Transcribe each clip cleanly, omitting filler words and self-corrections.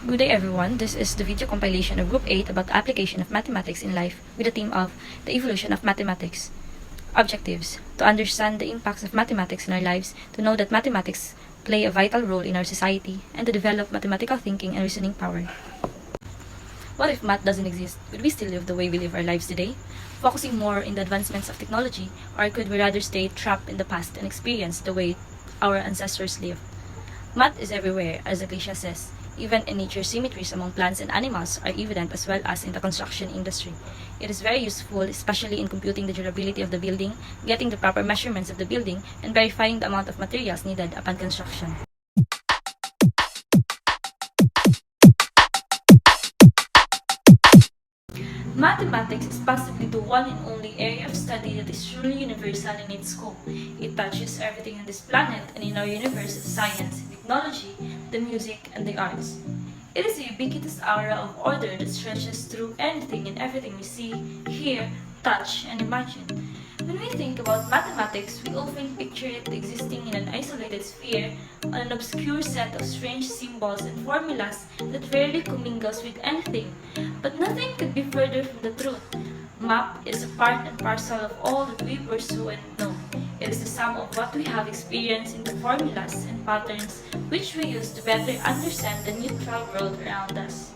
Good day everyone, this is the video compilation of Group 8 about application of mathematics in life with the theme of the evolution of mathematics. Objectives: to understand the impacts of mathematics in our lives, to know that mathematics play a vital role in our society, and to develop mathematical thinking and reasoning power. What if math doesn't exist? Would we still live the way we live our lives today? Focusing more in the advancements of technology, or could we rather stay trapped in the past and experience the way our ancestors lived? Math is everywhere, as the cliche says. Even in nature, symmetries among plants and animals are evident, as well as in the construction industry. It is very useful, especially in computing the durability of the building, getting the proper measurements of the building, and verifying the amount of materials needed upon construction. Mathematics is possibly the one and only area of study that is truly universal in its scope. It touches everything on this planet and in our universe of science, technology, the music, and the arts. It is a ubiquitous aura of order that stretches through anything and everything we see, hear, touch, and imagine. When we think about mathematics, we often picture it existing in an isolated sphere, on an obscure set of strange symbols and formulas that rarely commingles with anything. But nothing could be further from the truth. Math is a part and parcel of all that we pursue and know. It is the sum of what we have experienced in the formulas and patterns which we use to better understand the neutral world around us.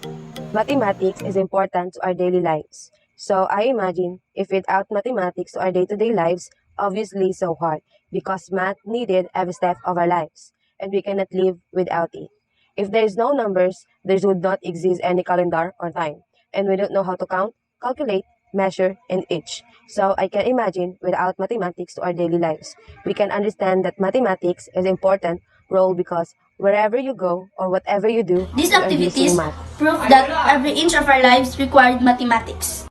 Mathematics is important to our daily lives. So I imagine if without mathematics to our day-to-day lives, obviously so hard because math needed every step of our lives and we cannot live without it. If there is no numbers, there would not exist any calendar or time and we don't know how to count, calculate, measure, and itch. So I can imagine without mathematics to our daily lives, we can understand that mathematics is important role because wherever you go or whatever you do, These you are using activities math. prove that every inch of our lives required mathematics.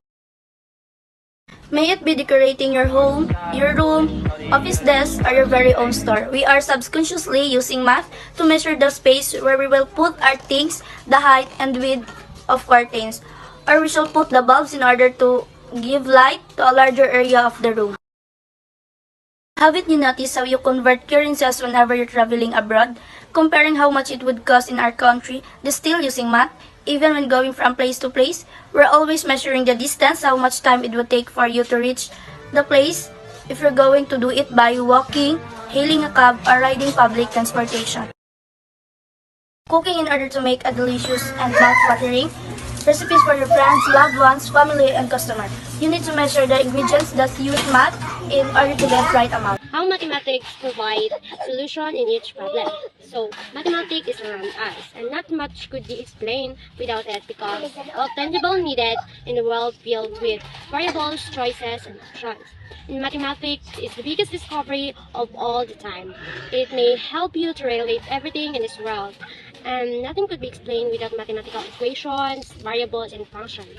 May it be decorating your home, your room, office desk, or your very own store. We are subconsciously using math to measure the space where we will put our things, the height and width of curtains, or we shall put the bulbs in order to give light to a larger area of the room. Haven't you noticed how you convert currencies whenever you're traveling abroad? Comparing how much it would cost in our country, they're still using math. Even when going from place to place, we're always measuring the distance, how much time it would take for you to reach the place, if you're going to do it by walking, hailing a cab, or riding public transportation. Cooking in order to make a delicious and mouth-watering recipes for your friends, loved ones, family, and customer. You need to measure the ingredients that use math in order to get right amount. How mathematics provide solution in each problem. So, mathematics is around us, and not much could be explained without it because all tangible needed in a world filled with variables, choices, and options. And mathematics is the biggest discovery of all the time. It may help you to relate everything in this world, and nothing could be explained without mathematical equations, variables, and functions.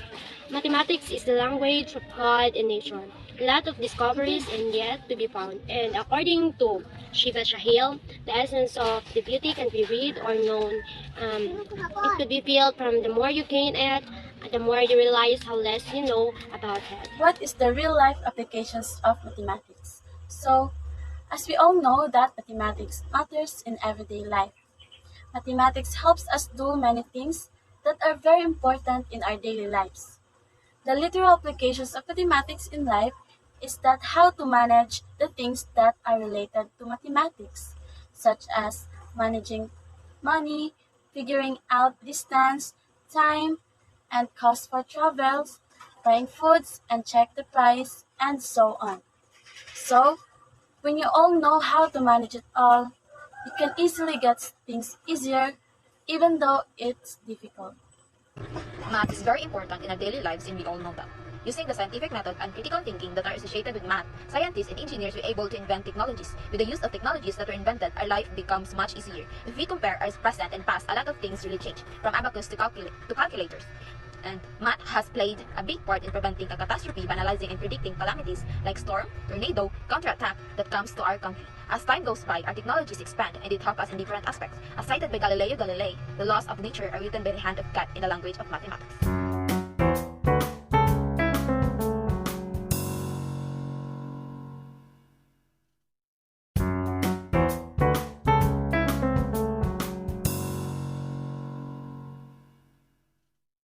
Mathematics is the language of God and nature. A lot of discoveries and yet to be found. And according to Shiva Shahil, the essence of the beauty can be read or known. It could be felt from the more you gain it, the more you realize how less you know about it. What is the real-life applications of mathematics? So, as we all know that mathematics matters in everyday life. Mathematics helps us do many things that are very important in our daily lives. The literal applications of mathematics in life is that how to manage the things that are related to mathematics, such as managing money, figuring out distance, time, and cost for travels, buying foods and check the price, and so on. So, when you all know how to manage it all, you can easily get things easier even though it's difficult. Math is very important in our daily lives and we all know that. Using the scientific method and critical thinking that are associated with math, scientists and engineers were able to invent technologies. With the use of technologies that were invented, our life becomes much easier. If we compare our present and past, a lot of things really change, from abacus to calculators. And math has played a big part in preventing a catastrophe by analyzing and predicting calamities like storm, tornado, counterattack that comes to our country. As time goes by, our technologies expand and it helps us in different aspects. As cited by Galileo Galilei, the laws of nature are written by the hand of God in the language of mathematics.